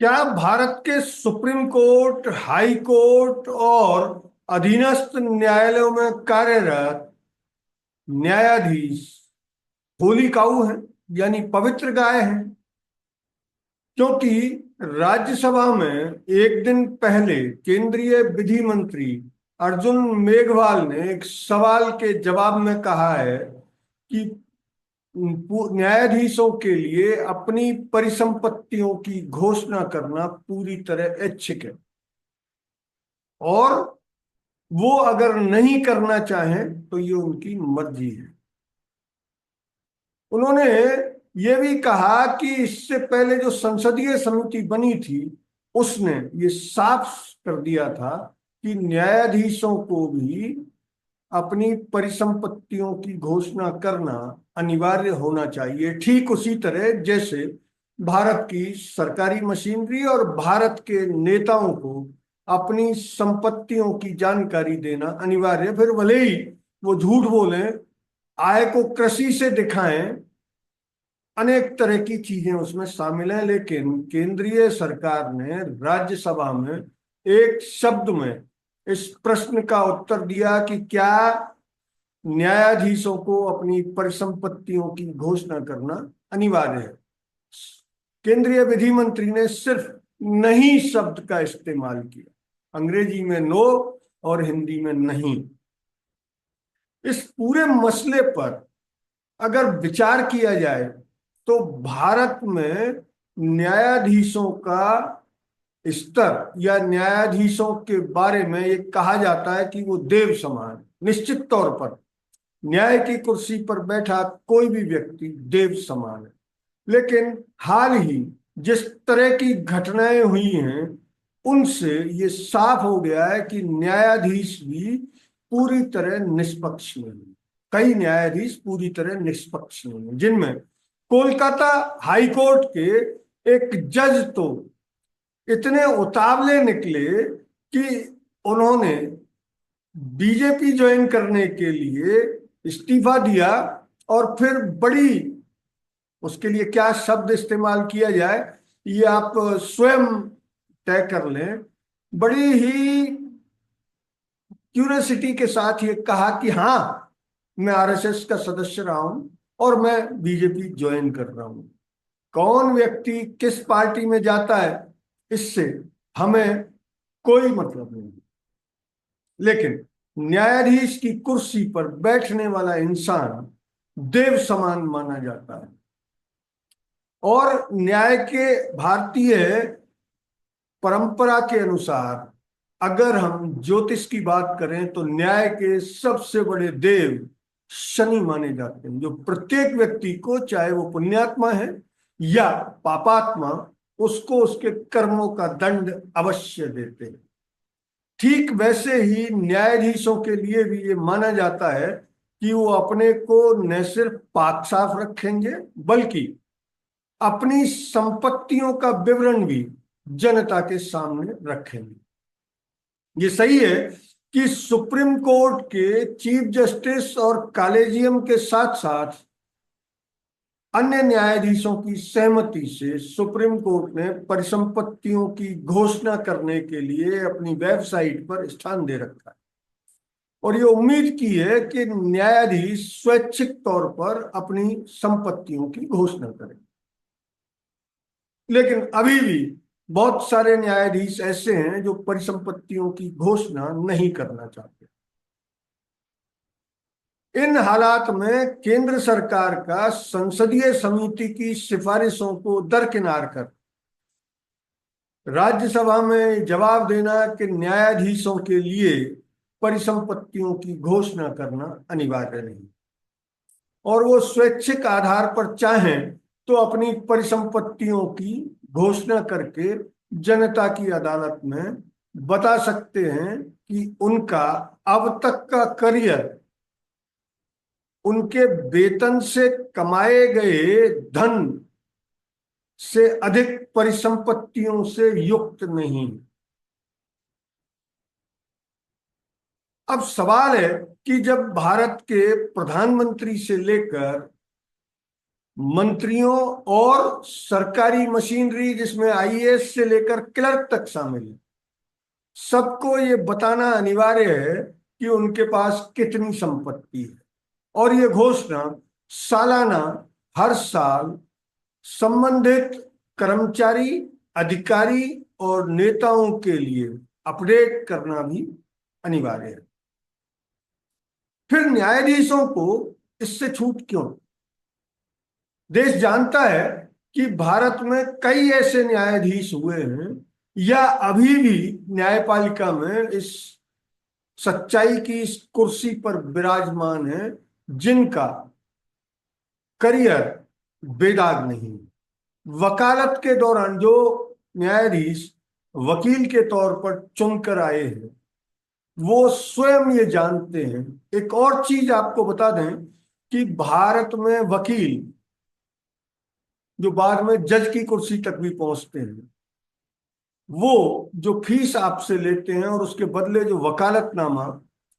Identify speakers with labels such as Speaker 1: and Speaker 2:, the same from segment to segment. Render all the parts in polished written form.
Speaker 1: क्या भारत के supreme court, high court और अधीनस्थ न्यायालयों में कार्यरत न्यायाधीश होली काऊ हैं, यानी पवित्र गाय हैं? क्योंकि राज्यसभा में एक दिन पहले केंद्रीय विधि मंत्री अर्जुन मेघवाल ने एक सवाल के जवाब में कहा है कि न्यायाधीशों के लिए अपनी परिसंपत्तियों की घोषणा करना पूरी तरह ऐच्छिक है, और वो अगर नहीं करना चाहें तो ये उनकी मर्जी है। उन्होंने ये भी कहा कि इससे पहले जो संसदीय समिति बनी थी उसने ये साफ कर दिया था कि न्यायाधीशों को भी अपनी परिसंपत्तियों की घोषणा करना अनिवार्य होना चाहिए, ठीक उसी तरह जैसे भारत की सरकारी मशीनरी और भारत के नेताओं को अपनी संपत्तियों की जानकारी देना अनिवार्य। फिर भले ही वो झूठ बोलें, आय को कृषि से दिखाएं, अनेक तरह की चीजें उसमें शामिल हैं, लेकिन केंद्रीय सरकार ने राज्यसभा में एक शब्द में इस प्रश्न का उत्तर दिया कि क्या न्यायाधीशों को अपनी परिसंपत्तियों की घोषणा करना अनिवार्य है। केंद्रीय विधि मंत्री ने सिर्फ नहीं शब्द का इस्तेमाल किया, अंग्रेजी में नो और हिंदी में नहीं। इस पूरे मसले पर अगर विचार किया जाए तो भारत में न्यायाधीशों का स्तर या न्यायाधीशों के बारे में ये कहा जाता है कि वो देव समान। निश्चित तौर पर न्याय की कुर्सी पर बैठा कोई भी व्यक्ति देव समान है, लेकिन हाल ही जिस तरह की घटनाएं हुई हैं उनसे ये साफ हो गया है कि न्यायाधीश भी पूरी तरह निष्पक्ष नहीं है। कई न्यायाधीश पूरी तरह निष्पक्ष नहीं है, जिनमें कोलकाता हाई कोर्ट के एक जज तो इतने उतावले निकले कि उन्होंने बीजेपी ज्वाइन करने के लिए इस्तीफा दिया, और फिर बड़ी, उसके लिए क्या शब्द इस्तेमाल किया जाए ये आप स्वयं तय कर लें, बड़ी ही क्यूरियोसिटी के साथ ये कहा कि हाँ, मैं आरएसएस का सदस्य रहा हूं और मैं बीजेपी ज्वाइन कर रहा हूं। कौन व्यक्ति किस पार्टी में जाता है इससे हमें कोई मतलब नहीं, लेकिन न्यायाधीश की कुर्सी पर बैठने वाला इंसान देव समान माना जाता है। और न्याय के भारतीय परंपरा के अनुसार अगर हम ज्योतिष की बात करें तो न्याय के सबसे बड़े देव शनि माने जाते हैं, जो प्रत्येक व्यक्ति को, चाहे वो पुण्यात्मा है या पापात्मा, उसको उसके कर्मों का दंड अवश्य देते हैं। ठीक वैसे ही न्यायाधीशों के लिए भी ये माना जाता है कि वो अपने को न सिर्फ पाक साफ रखेंगे बल्कि अपनी संपत्तियों का विवरण भी जनता के सामने रखेंगे। ये सही है कि सुप्रीम कोर्ट के चीफ जस्टिस और कॉलेजियम के साथ साथ अन्य न्यायाधीशों की सहमति से सुप्रीम कोर्ट ने परिसंपत्तियों की घोषणा करने के लिए अपनी वेबसाइट पर स्थान दे रखा है, और ये उम्मीद की है कि न्यायाधीश स्वैच्छिक तौर पर अपनी संपत्तियों की घोषणा करें। लेकिन अभी भी बहुत सारे न्यायाधीश ऐसे हैं जो परिसंपत्तियों की घोषणा नहीं करना चाहते। इन हालात में केंद्र सरकार का संसदीय समिति की सिफारिशों को दरकिनार कर राज्यसभा में जवाब देना कि न्यायाधीशों के लिए परिसंपत्तियों की घोषणा करना अनिवार्य नहीं, और वो स्वैच्छिक आधार पर चाहें तो अपनी परिसंपत्तियों की घोषणा करके जनता की अदालत में बता सकते हैं कि उनका अब तक का करियर उनके वेतन से कमाए गए धन से अधिक परिसंपत्तियों से युक्त नहीं। अब सवाल है कि जब भारत के प्रधानमंत्री से लेकर मंत्रियों और सरकारी मशीनरी जिसमें आईएएस से लेकर क्लर्क तक शामिल है, सबको ये बताना अनिवार्य है कि उनके पास कितनी संपत्ति है। और ये घोषणा सालाना, हर साल संबंधित कर्मचारी, अधिकारी और नेताओं के लिए अपडेट करना भी अनिवार्य है। फिर न्यायाधीशों को इससे छूट क्यों? देश जानता है कि भारत में कई ऐसे न्यायाधीश हुए हैं या अभी भी न्यायपालिका में इस सच्चाई की इस कुर्सी पर विराजमान है जिनका करियर बेदाग नहीं। वकालत के दौरान जो न्यायाधीश वकील के तौर पर चुनकर आए हैं, वो स्वयं ये जानते हैं। एक और चीज आपको बता दें कि भारत में वकील जो बाद में जज की कुर्सी तक भी पहुंचते हैं, वो जो फीस आपसे लेते हैं और उसके बदले जो वकालतनामा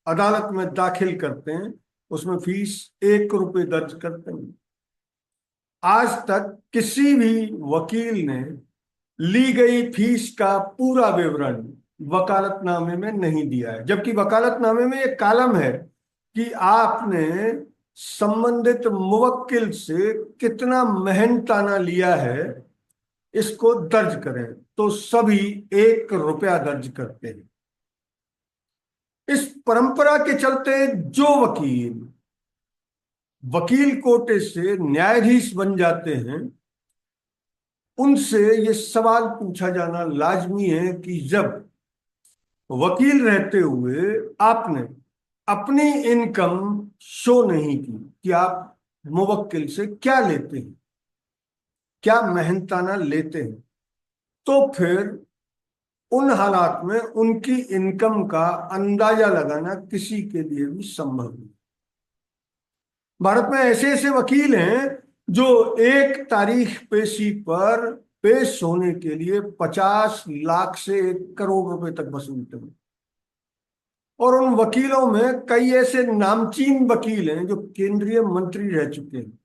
Speaker 1: अदालत में दाखिल करते हैं, उसमें फीस 1 रुपये दर्ज करते हैं। आज तक किसी भी वकील ने ली गई फीस का पूरा विवरण वकालतनामे में नहीं दिया है, जबकि वकालतनामे में एक कॉलम है कि आपने संबंधित मुवक्किल से कितना मेहनताना लिया है, इसको दर्ज करें। तो सभी 1 रुपया दर्ज करते हैं। इस परंपरा के चलते जो वकील वकील कोटे से न्यायाधीश बन जाते हैं, उनसे ये सवाल पूछा जाना लाजमी है कि जब वकील रहते हुए आपने अपनी इनकम शो नहीं की कि आप मुवक्किल से क्या लेते हैं, क्या मेहनताना लेते हैं, तो फिर उन हालात में उनकी इनकम का अंदाजा लगाना किसी के लिए भी संभव नहीं। भारत में ऐसे ऐसे वकील हैं जो एक तारीख पेशी पर पेश होने के लिए 50 लाख से 1 करोड़ रुपए तक वसूलते हैं। और उन वकीलों में कई ऐसे नामचीन वकील हैं जो केंद्रीय मंत्री रह चुके हैं,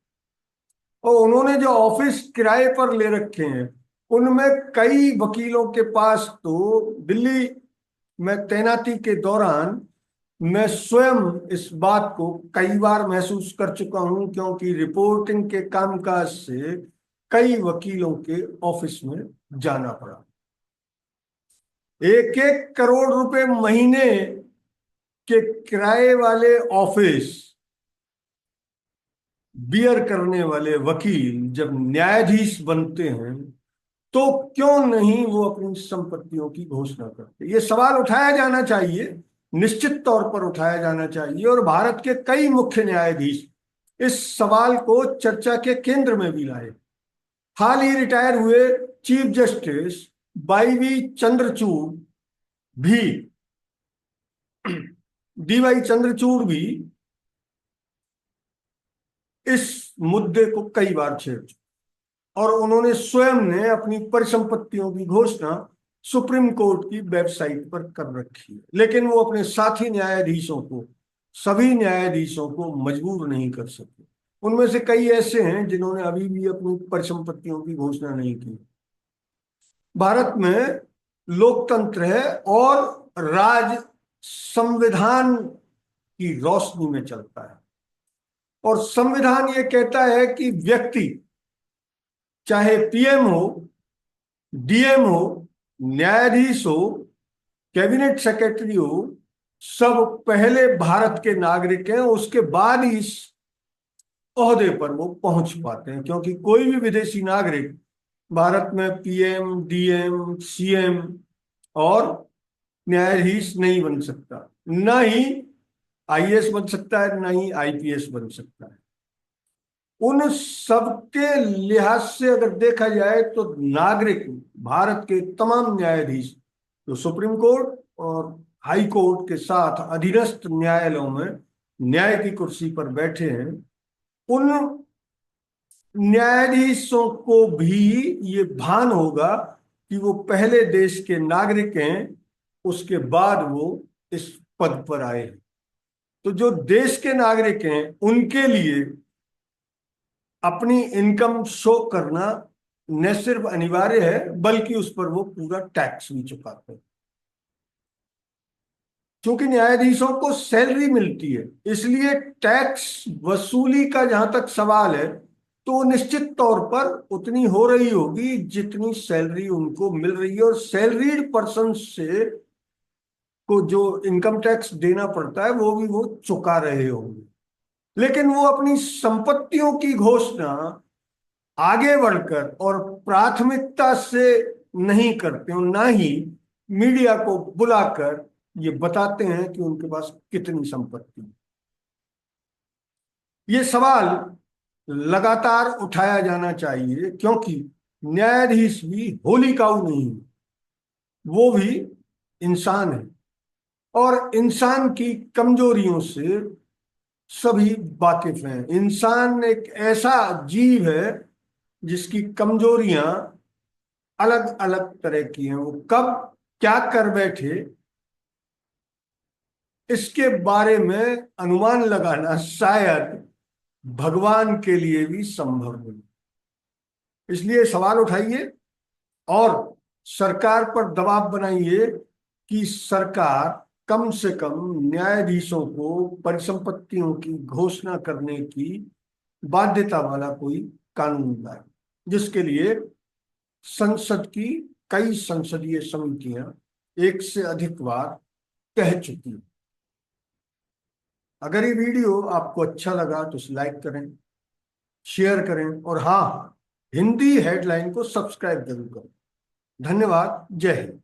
Speaker 1: और उन्होंने जो ऑफिस किराए पर ले रखे हैं, उनमें कई वकीलों के पास तो दिल्ली में तैनाती के दौरान मैं स्वयं इस बात को कई बार महसूस कर चुका हूं, क्योंकि रिपोर्टिंग के कामकाज से कई वकीलों के ऑफिस में जाना पड़ा। 1-1 करोड़ रुपए महीने के किराए वाले ऑफिस बियर करने वाले वकील जब न्यायाधीश बनते हैं, तो क्यों नहीं वो अपनी संपत्तियों की घोषणा करते? ये सवाल उठाया जाना चाहिए, निश्चित तौर पर उठाया जाना चाहिए। और भारत के कई मुख्य न्यायाधीश इस सवाल को चर्चा के केंद्र में भी लाए। हाल ही रिटायर हुए चीफ जस्टिस वाईवी चंद्रचूड़ भी डीवाई चंद्रचूड़ भी इस मुद्दे को कई बार छेड़ चुके, और उन्होंने स्वयं ने अपनी परिसंपत्तियों की घोषणा सुप्रीम कोर्ट की वेबसाइट पर कर रखी है। लेकिन वो अपने साथी न्यायाधीशों को, सभी न्यायाधीशों को मजबूर नहीं कर सके। उनमें से कई ऐसे हैं जिन्होंने अभी भी अपनी परिसंपत्तियों की घोषणा नहीं की। भारत में लोकतंत्र है और राज संविधान की रोशनी में चलता है, और संविधान ये कहता है कि व्यक्ति, चाहे पीएम हो, डीएम हो, न्यायाधीश हो, कैबिनेट सेक्रेटरी हो, सब पहले भारत के नागरिक हैं, उसके बाद ही इस ओहदे पर वो पहुंच पाते हैं। क्योंकि कोई भी विदेशी नागरिक भारत में पीएम, डीएम, सीएम और न्यायाधीश नहीं बन सकता, ना ही आईएएस बन सकता है, ना ही आईपीएस बन सकता है। उन सबके लिहाज से अगर देखा जाए तो नागरिक, भारत के तमाम न्यायाधीश जो सुप्रीम कोर्ट और हाई कोर्ट के साथ अधीनस्थ न्यायालयों में न्याय की कुर्सी पर बैठे हैं, उन न्यायाधीशों को भी ये भान होगा कि वो पहले देश के नागरिक हैं, उसके बाद वो इस पद पर आए हैं। तो जो देश के नागरिक हैं, उनके लिए अपनी इनकम शो करना न सिर्फ अनिवार्य है, बल्कि उस पर वो पूरा टैक्स भी चुकाते हैं। क्योंकि न्यायाधीशों को सैलरी मिलती है, इसलिए टैक्स वसूली का जहां तक सवाल है, तो निश्चित तौर पर उतनी हो रही होगी जितनी सैलरी उनको मिल रही है, और सैलरीड पर्सन से को जो इनकम टैक्स देना पड़ता है वो भी वो चुका रहे होंगे। लेकिन वो अपनी संपत्तियों की घोषणा आगे बढ़कर और प्राथमिकता से नहीं करते, और ना ही मीडिया को बुलाकर ये बताते हैं कि उनके पास कितनी संपत्ति है। ये सवाल लगातार उठाया जाना चाहिए, क्योंकि न्यायाधीश भी होली काऊ नहीं है, वो भी इंसान है, और इंसान की कमजोरियों से सभी वाकिफ हैं। इंसान एक ऐसा जीव है जिसकी कमजोरियां अलग अलग तरह की हैं। वो कब क्या कर बैठे, इसके बारे में अनुमान लगाना शायद भगवान के लिए भी संभव नहीं। इसलिए सवाल उठाइए और सरकार पर दबाव बनाइए कि सरकार कम से कम न्यायाधीशों को परिसंपत्तियों की घोषणा करने की बाध्यता वाला कोई कानून लाए, जिसके लिए संसद की कई संसदीय समितियां एक से अधिक बार कह चुकी हैं। अगर ये वीडियो आपको अच्छा लगा तो इसे लाइक करें, शेयर करें, और हाँ, हिंदी हेडलाइन को सब्सक्राइब जरूर करें। धन्यवाद। जय हिंद।